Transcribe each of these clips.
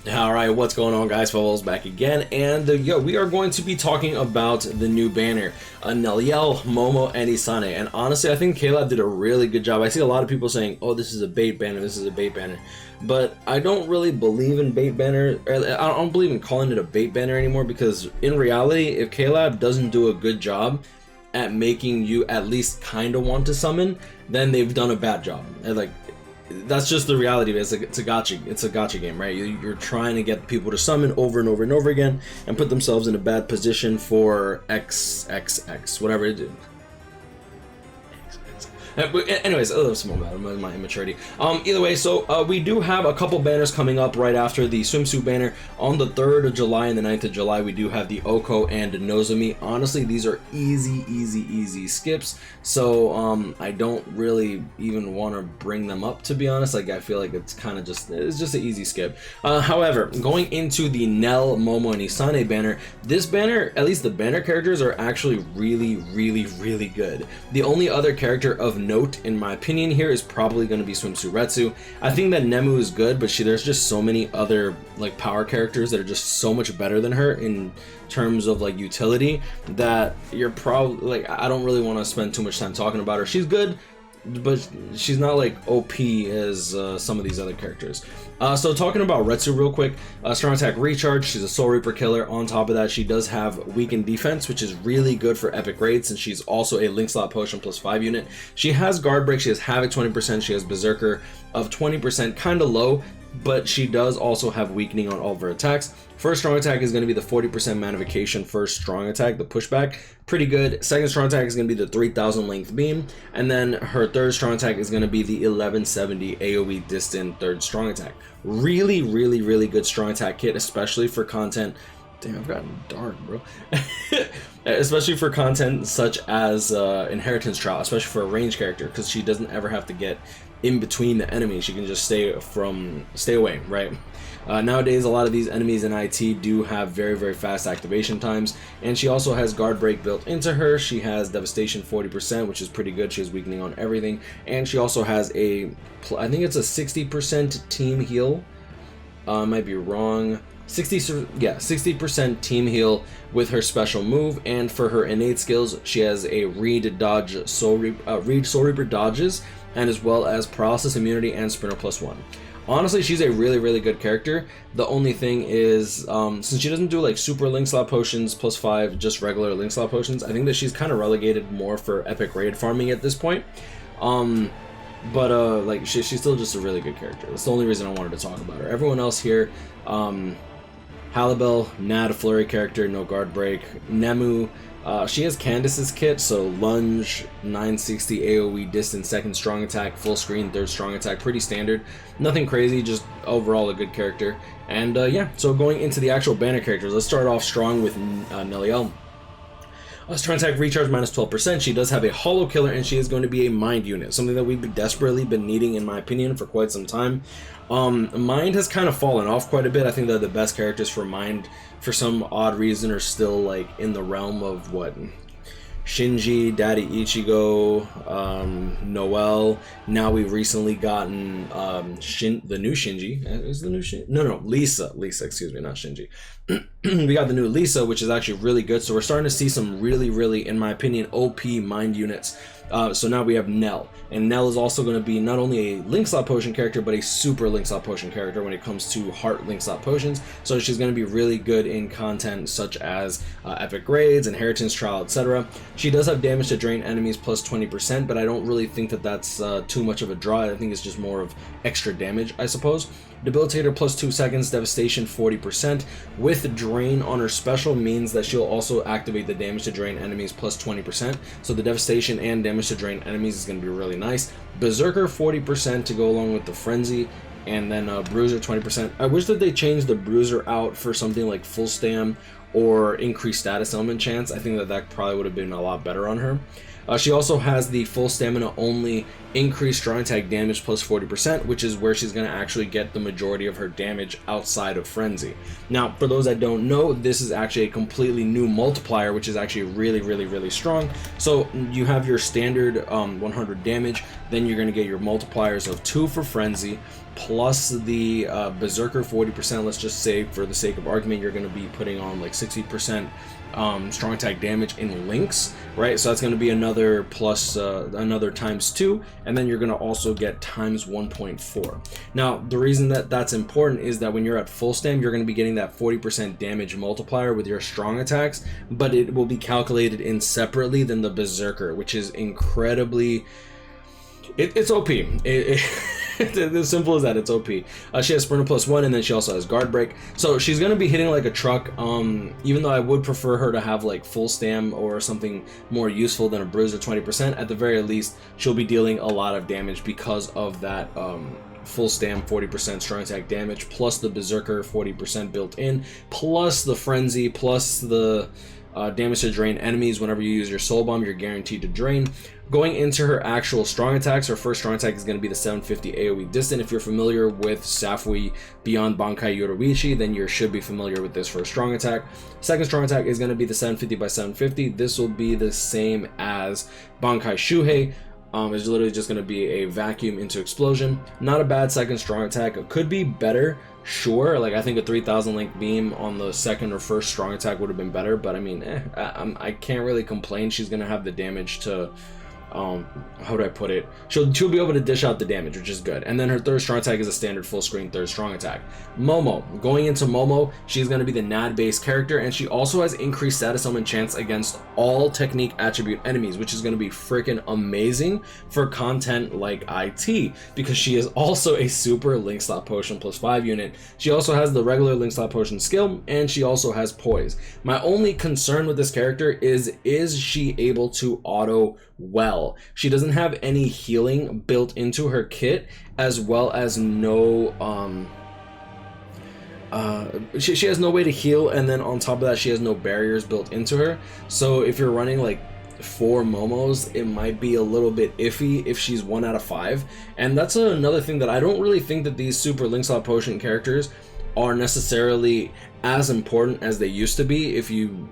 Alright, what's going on, guys? WeBull's back again, and we are going to be talking about the new banner, Nelliel, Momo, and Isane. And honestly, I think KLab did a really good job. I see a lot of people saying, oh, this is a bait banner, this is a bait banner. But I don't really believe in bait banner. I don't believe in calling it a bait banner anymore, because in reality, if KLab doesn't do a good job at making you at least kind of want to summon, then they've done a bad job. And, like, that's just the reality of it. It's a gacha game, right? You're trying to get people to summon over and over and over again and put themselves in a bad position for XXX, whatever it is. But anyways, some more about my immaturity. Either way, so we do have a couple banners coming up right after the swimsuit banner. On the 3rd of July and the 9th of July, we do have the Oko and Nozomi. Honestly, these are easy skips, so I don't really even want to bring them up, to be honest. Like, I feel like it's kind of just an easy skip. However, going into the Nell, Momo, and Isane banner, this banner, at least the banner characters, are actually really good. The only other character of note, in my opinion, here is probably going to be Swimsuit Retsu. I think that Nemu is good, but there's just so many other like power characters that are just so much better than her in terms of like utility that you're probably like, I don't really want to spend too much time talking about her. She's good, but she's not like OP as some of these other characters. So talking about Retsu real quick, strong attack recharge, she's a Soul Reaper killer. On top of that, she does have weakened defense, which is really good for epic raids, and she's also a Link Slot Potion +5 unit. She has Guard Break, she has Havoc 20%, she has Berserker of 20%, kind of low, but she does also have weakening on all of her attacks. First strong attack is going to be the 40% Manification first strong attack, the pushback, pretty good. Second strong attack is going to be the 3000 length beam, and then her third strong attack is going to be the 1170 AoE distant third strong attack. Really good strong attack kit, especially for content. Damn, I've gotten dark, bro. Especially for content such as Inheritance Trial, especially for a range character, because she doesn't ever have to get in between the enemies. She can just stay away, right? Nowadays, a lot of these enemies in IT do have very fast activation times, and she also has Guard Break built into her. She has Devastation 40%, which is pretty good. She has weakening on everything, and she also has I think it's a 60% team heal. Might be wrong. 60% team heal with her special move, and for her innate skills, she has a Read Soul Reaper dodges, and as well as paralysis immunity and Sprinter +1. Honestly, she's a really good character. The only thing is, since she doesn't do like super Link Slot Potions +5, just regular Link Slot Potions, I think that she's kind of relegated more for epic raid farming at this point. Like she's still just a really good character. That's the only reason I wanted to talk about her. Everyone else here, Halibel, not a flurry character, no guard break. Nemu, she has Candace's kit, so lunge, 960 AoE distance, second strong attack, full screen, third strong attack, pretty standard. Nothing crazy, just overall a good character. And yeah, so going into the actual banner characters, let's start off strong with Nelliel. Strong attack recharge -12%. She does have a Hollow Killer, and she is going to be a Mind unit, something that we've desperately been needing, in my opinion, for quite some time. Mind has kind of fallen off quite a bit. I think that the best characters for Mind, for some odd reason, are still like in the realm of what? Shinji, Daddy Ichigo, Noelle. Now we've recently gotten the new Shinji. Is the new Shinji? No, Lisa, excuse me, not Shinji. We got the new Lisa, which is actually really good. So we're starting to see some really, in my opinion, OP Mind units. So now we have Nell, and Nell is also going to be not only a Link Slot Potion character, but a super Link Slot Potion character when it comes to Heart Link Slot Potions. So she's going to be really good in content such as Epic Raids, Inheritance Trial, etc. She does have damage to drain enemies +20%, but I don't really think that that's too much of a draw. I think it's just more of extra damage, I suppose. Debilitator +2 seconds, Devastation 40%. With Drain on her special means that she'll also activate the damage to drain enemies +20%. So the Devastation and damage to drain enemies is going to be really nice. Berserker 40% to go along with the Frenzy, and then Bruiser 20%. I wish that they changed the Bruiser out for something like full stam or increased status element chance. I think that probably would have been a lot better on her. She also has the full stamina only increased strong attack damage plus 40%, which is where she's going to actually get the majority of her damage outside of frenzy. Now, for those that don't know, this is actually a completely new multiplier, which is actually really strong. So you have your standard 100 damage, then you're going to get your multipliers of 2 for frenzy, plus the berserker 40%. Let's just say, for the sake of argument, you're going to be putting on like 60% strong attack damage in links, right? So that's going to be another plus another times 2, and then you're going to also get times 1.4. Now, the reason that that's important is that when you're at full stam, you're going to be getting that 40% damage multiplier with your strong attacks, but it will be calculated in separately than the berserker, which is incredibly it's OP. It's as simple as that. It's OP. She has Sprinter +1, and then she also has Guard Break. So she's going to be hitting like a truck, even though I would prefer her to have like full stam or something more useful than a bruiser 20%. At the very least, she'll be dealing a lot of damage because of that full stam 40% strong attack damage, plus the berserker 40% built in, plus the frenzy, plus the damage to drain enemies. Whenever you use your soul bomb, you're guaranteed to drain. Going into her actual strong attacks, her first strong attack is going to be the 750 AoE distant. If you're familiar with Safui Beyond Bankai Yoruichi, then you should be familiar with this for a strong attack. Second strong attack is going to be the 750 by 750. This will be the same as Bankai Shuhei. It's literally just going to be a vacuum into explosion. Not a bad second strong attack. It could be better, sure. Like, I think a 3000 link beam on the second or first strong attack would have been better, but I mean, I can't really complain. She's going to have the damage to how do I put it? She'll be able to dish out the damage, which is good. And then her third strong attack is a standard full screen third strong attack. Momo, going into Momo, she's going to be the NAD based character, and she also has increased status summon chance against all technique attribute enemies, which is going to be freaking amazing for content like IT, because she is also a super link slot potion +5 unit. She also has the regular link slot potion skill, and she also has poise. My only concern with this character is she able to auto well? She doesn't have any healing built into her kit, as well as no she has no way to heal, and then on top of that she has no barriers built into her. So if you're running like 4 Momos, it might be a little bit iffy if she's 1 out of 5. And that's another thing, that I don't really think that these super link slot potion characters are necessarily as important as they used to be. If you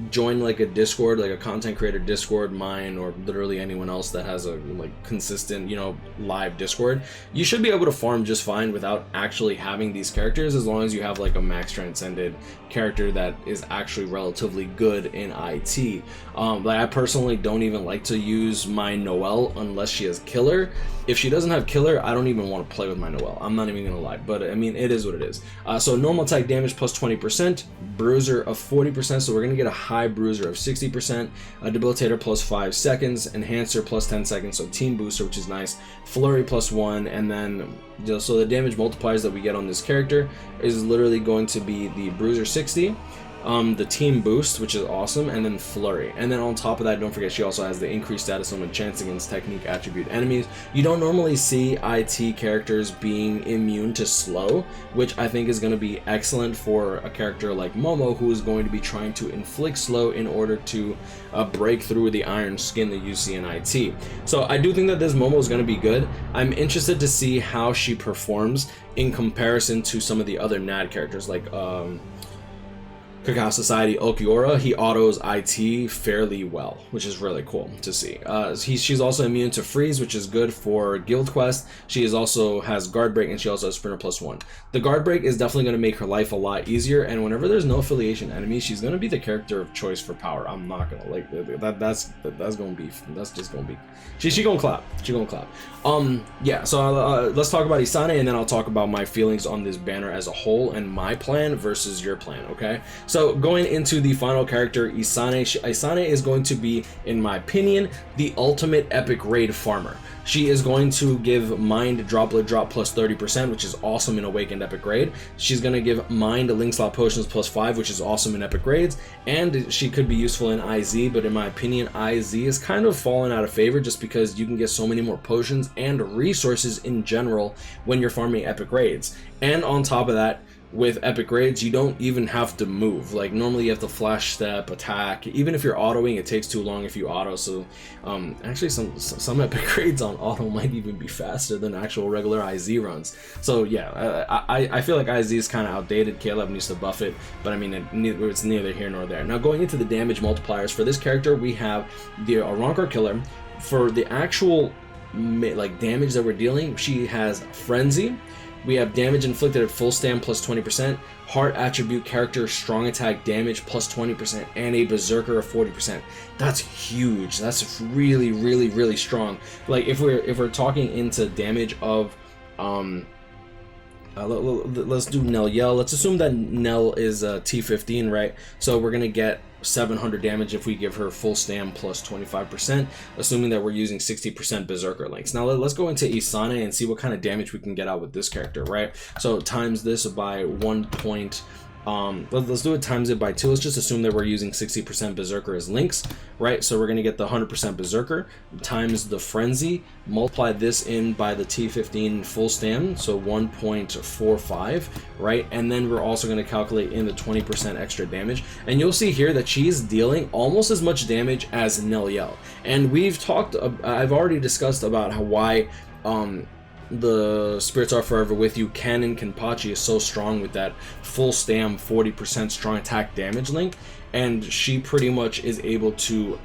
join like a Discord, like a content creator Discord, mine, or literally anyone else that has a like consistent, you know, live Discord, you should be able to farm just fine without actually having these characters, as long as you have like a max transcended character that is actually relatively good in IT. Like, I personally don't even like to use my Noelle unless she has killer. If she doesn't have killer, I don't even want to play with my Noelle. I'm not even gonna lie, but I mean, it is what it is. So normal attack damage plus 20%, bruiser of 40%, so we're gonna get a high bruiser of 60%, a debilitator plus 5 seconds, enhancer plus 10 seconds, so team booster, which is nice, flurry plus 1, and then so the damage multipliers that we get on this character is literally going to be the bruiser 60, the team boost, which is awesome, and then flurry. And then on top of that, don't forget she also has the increased status summon chance against technique attribute enemies. You don't normally see IT characters being immune to slow, which I think is going to be excellent for a character like Momo, who is going to be trying to inflict slow in order to break through the iron skin that you see in IT. So I do think that this Momo is going to be good. I'm interested to see how she performs in comparison to some of the other NAD characters, like Cacao Society Ulquiorra. He autos IT fairly well, which is really cool to see. She's also immune to freeze, which is good for guild quest. She is also has guard break, and she also has sprinter +1. The guard break is definitely going to make her life a lot easier, and whenever there's no affiliation enemy, she's going to be the character of choice for power. I'm not gonna like that. That's gonna be, that's just gonna be, she gonna clap. She gonna clap. Yeah, so let's talk about Isane, and then I'll talk about my feelings on this banner as a whole and my plan versus your plan. Okay, so going into the final character, Isane. Isane is going to be, in my opinion, the ultimate epic raid farmer. She is going to give Mind Droplet Drop plus 30%, which is awesome in Awakened Epic Raid. She's going to give Mind Link Slot Potions plus 5, which is awesome in Epic Raids. And she could be useful in IZ, but in my opinion, IZ is kind of fallen out of favor just because you can get so many more potions and resources in general when you're farming Epic Raids. And on top of that, with epic grades, you don't even have to move. Like normally you have to flash step, attack. Even if you're autoing, it takes too long if you auto. So actually some epic grades on auto might even be faster than actual regular IZ runs. So yeah, I feel like IZ is kind of outdated. Caleb needs to buff it, but I mean it's neither here nor there. Now going into the damage multipliers for this character, we have the Rancor Killer. For the actual like damage that we're dealing, she has Frenzy. We have damage inflicted at full stand plus 20%, heart attribute character strong attack damage plus 20%, and a berserker of 40%. That's huge. That's really, really, really strong. Like if we're talking into damage of let's do Nelliel. Let's assume that Nell is T15, right? So we're gonna get 700 damage if we give her full stam plus 25%, assuming that we're using 60% berserker links. Now let's go into Isane and see what kind of damage we can get out with this character, right? So times this by 1 point. Let's do it times it by 2. Let's just assume that we're using 60% berserker as links, right? So we're gonna get the 100% berserker times the frenzy, multiply this in by the T15 full stam, so 1.45, right? And then we're also gonna calculate in the 20% extra damage, and you'll see here that she's dealing almost as much damage as Nelliel. And we've talked, I've already discussed about why the Spirits Are Forever With You Canon Kenpachi is so strong with that full stam 40% strong attack damage link, and she pretty much is able to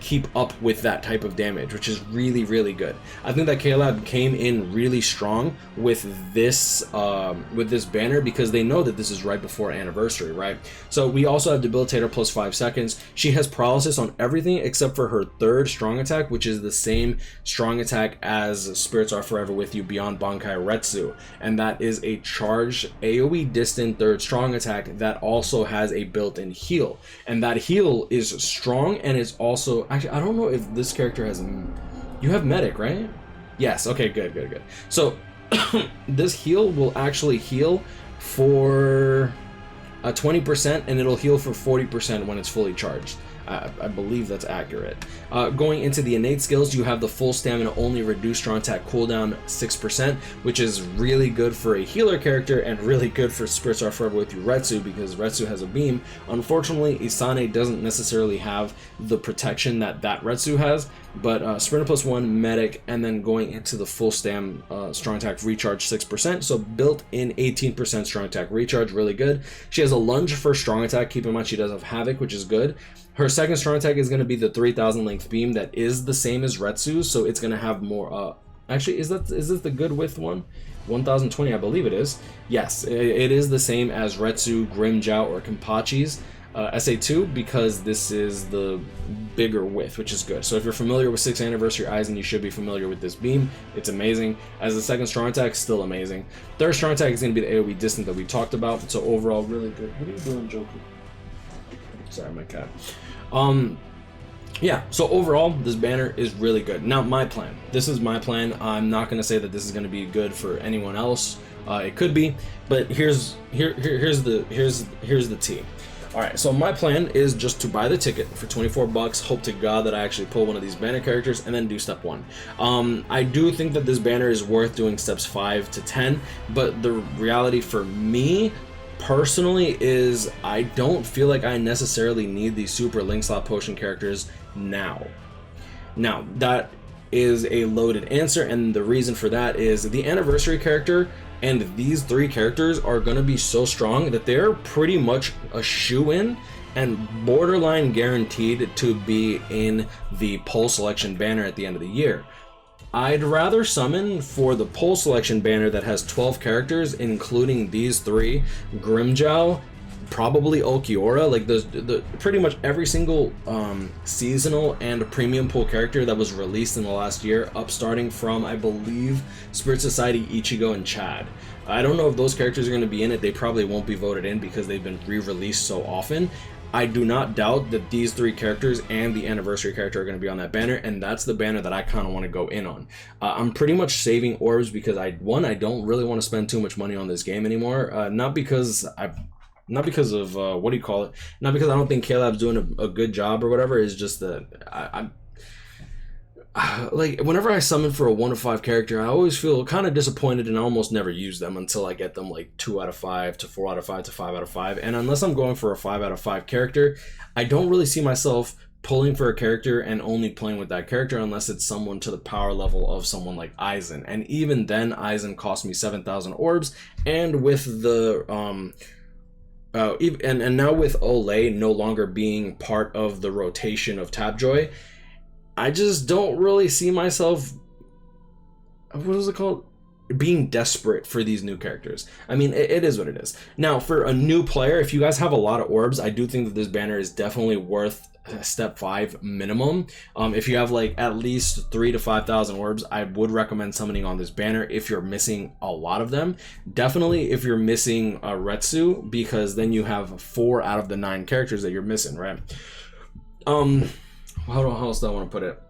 keep up with that type of damage, which is really, really good. I think that Caleb came in really strong with this banner because they know that this is right before anniversary, right? So we also have Debilitator plus 5 seconds. She has paralysis on everything except for her third strong attack, which is the same strong attack as Spirits Are Forever With You Beyond Bankai Retsu, and that is a charged AoE distant third strong attack that also has a built-in heal, and that heal is strong and is also, actually I don't know if this character has, you have medic, right? Yes, okay, good. So this heal will actually heal for 20%, and it'll heal for 40% when it's fully charged. I believe that's accurate. Going into the innate skills, you have the full stamina only reduced strong attack cooldown 6%, which is really good for a healer character and really good for Spirits Are Forever With You Retsu, because Retsu has a beam. Unfortunately, Isane doesn't necessarily have the protection that Retsu has, but Sprinter plus 1, medic, and then going into the full stam strong attack recharge 6%, so built in 18% strong attack recharge, really good. She has a lunge for strong attack. Keep in mind she does have havoc, which is good. Her second strong attack is going to be the 3000 length beam that is the same as Retsu's, so it's going to have more, actually, is this the good width one? 1020, I believe it is. Yes, it is the same as Retsu, Grimjow, or Kenpachi's SA2, because this is the bigger width, which is good. So if you're familiar with 6th Anniversary Isane, you should be familiar with this beam. It's amazing. As the second strong attack, still amazing. Third strong attack is going to be the AoE distant that we talked about, so overall, really good. What are you doing, Joker? Sorry, my cat. Yeah, so overall, this banner is really good. Now, my plan. This is my plan. I'm not going to say that this is going to be good for anyone else. It could be, but here's the tea. All right, so my plan is just to buy the ticket for 24 bucks. Hope to God that I actually pull one of these banner characters and then do step 1. I do think that this banner is worth doing steps 5 to 10, but the reality for me personally is I don't feel like I necessarily need these super link slot potion characters now. Now, that is a loaded answer, and the reason for that is the anniversary character and these 3 characters are going to be so strong that they're pretty much a shoe-in and borderline guaranteed to be in the poll selection banner at the end of the year. I'd rather summon for the poll selection banner that has 12 characters, including these 3, Grimjow, probably Ulquiorra, like the pretty much every single seasonal and premium pool character that was released in the last year, up starting from, I believe, Spirit Society, Ichigo, and Chad. I don't know if those characters are going to be in it. They probably won't be voted in because they've been re-released so often. I do not doubt that these 3 characters and the anniversary character are going to be on that banner, and that's the banner that I kind of want to go in on. I'm pretty much saving orbs because I don't really want to spend too much money on this game anymore. Not because of not because I don't think Caleb's doing a good job or whatever. It's just that like whenever I summon for a 1 to 5 character, I always feel kind of disappointed and I almost never use them until I get them like 2 out of 5 to 4 out of 5 to 5 out of 5. And unless I'm going for a 5 out of 5 character, I don't really see myself pulling for a character and only playing with that character unless it's someone to the power level of someone like Isane. And even then, Isane cost me 7,000 orbs, and with the and now with Olay no longer being part of the rotation of Tapjoy, I just don't really see myself, what is it called, being desperate for these new characters. I mean, it is what it is. Now, for a new player, if you guys have a lot of orbs, I do think that this banner is definitely worth step 5 minimum. If you have like at least 3 to 5,000 orbs, I would recommend summoning on this banner if you're missing a lot of them. Definitely if you're missing a Retsu, because then you have 4 out of the 9 characters that you're missing, right? How else do I want to put it?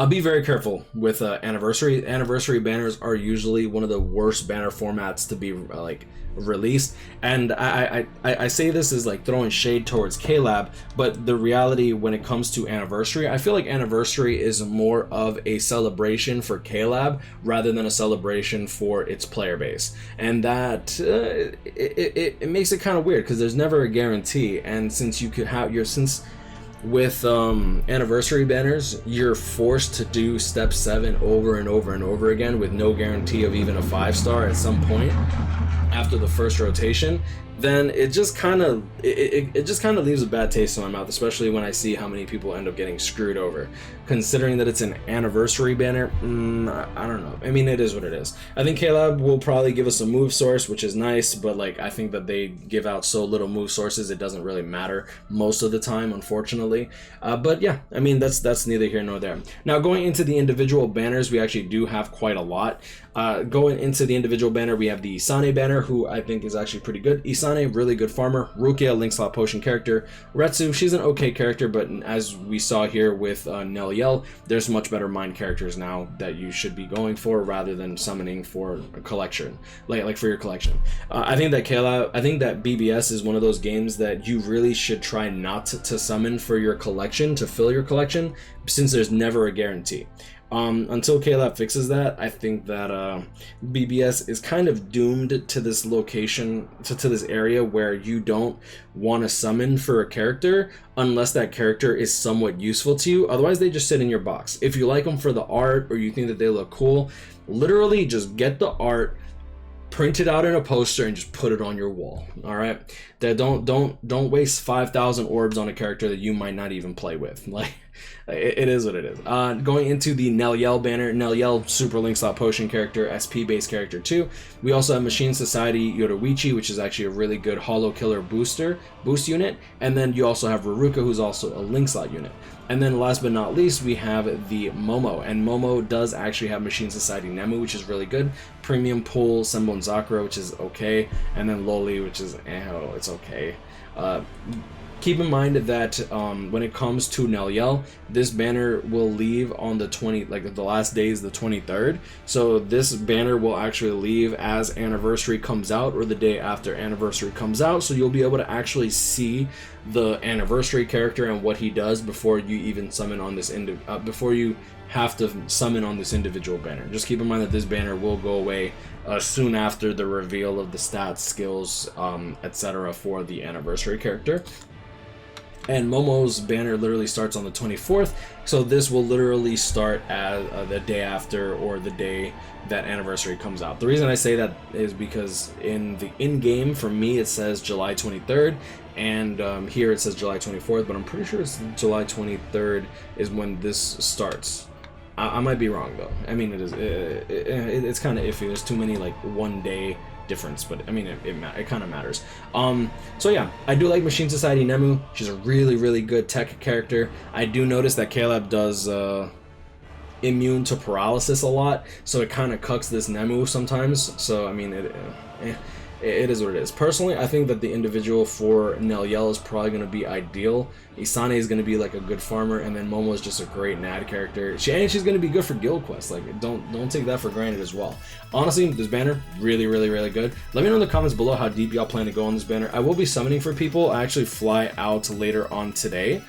Be very careful with anniversary. Anniversary banners are usually one of the worst banner formats to be like released, and I say this as like throwing shade towards KLab, but the reality when it comes to anniversary, I feel like anniversary is more of a celebration for KLab rather than a celebration for its player base, and that it makes it kind of weird because there's never a guarantee, and since you could have with anniversary banners, you're forced to do step 7 over and over and over again with no guarantee of even a 5-star at some point after the first rotation. Then it just kind of leaves a bad taste in my mouth, especially when I see how many people end up getting screwed over. Considering that it's an anniversary banner, I don't know. I mean, it is what it is. I think KLab will probably give us a move source, which is nice, but like I think that they give out so little move sources, it doesn't really matter most of the time, unfortunately. But yeah, I mean, that's neither here nor there. Now, going into the individual banners, we actually do have quite a lot. Going into the individual banner, we have the Isane banner, who I think is actually pretty good. Isane, really good farmer. Rukia, Link Slot Potion character. Retsu, she's an okay character, but as we saw here with Nelliel, there's much better mine characters now that you should be going for rather than summoning for a collection, like for your collection. I think that BBS is one of those games that you really should try not to summon for your collection, to fill your collection, since there's never a guarantee. Until KLab fixes that, I think that BBS is kind of doomed to this location, to this area where you don't want to summon for a character unless that character is somewhat useful to you. Otherwise, they just sit in your box. If you like them for the art or you think that they look cool, literally just get the art, print it out in a poster, and just put it on your wall. All right, that don't waste 5,000 orbs on a character that you might not even play with. Like, it is what it is. Going into the Nelliel banner, Nelliel, super Link Slot Potion character, SP based character too. We also have Machine Society Yoruichi, which is actually a really good Hollow Killer boost unit, and then you also have Ruruka, who's also a Link Slot unit. And then last but not least, we have the Momo, and Momo does actually have Machine Society Nemu, which is really good. Premium Pool, Senbon Sakura, which is okay, and then Loli, which is it's okay. Keep in mind that when it comes to Nelliel, this banner will leave on the the last day is the 23rd. So this banner will actually leave as Anniversary comes out, or the day after Anniversary comes out. So you'll be able to actually see the Anniversary character and what he does before you even summon on this before you have to summon on this individual banner. Just keep in mind that this banner will go away soon after the reveal of the stats, skills, etc. for the Anniversary character. And Momo's banner literally starts on the 24th, so this will literally start as the day after or the day that Anniversary comes out. The reason I say that is because in the in-game, for me, it says July 23rd, and here it says July 24th, but I'm pretty sure it's July 23rd is when this starts. I might be wrong, though. I mean, it's kind of iffy. There's too many, like, one-day difference, but I mean it kind of matters. So yeah, I do like Machine Society Nemu. She's a really good tech character. I do notice that KLab does immune to paralysis a lot, so it kind of cucks this Nemu sometimes. So I mean it is what it is. Personally, I think that the individual for Nelliel is probably going to be ideal. Isane is going to be like a good farmer, and then Momo is just a great NAD character. She's going to be good for guild quests. Like, don't take that for granted as well. Honestly, this banner really good. Let me know in the comments below how deep y'all plan to go on this banner. I will be summoning for people. I actually fly out later on today.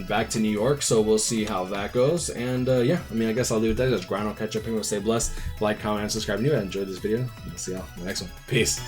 back to New York. So we'll see how that goes. And yeah, I mean, I guess I'll leave it there. Just grind. I'll catch up here. We'll stay blessed. Like, comment, and subscribe. If you enjoyed this video, we'll see y'all in the next one. Peace.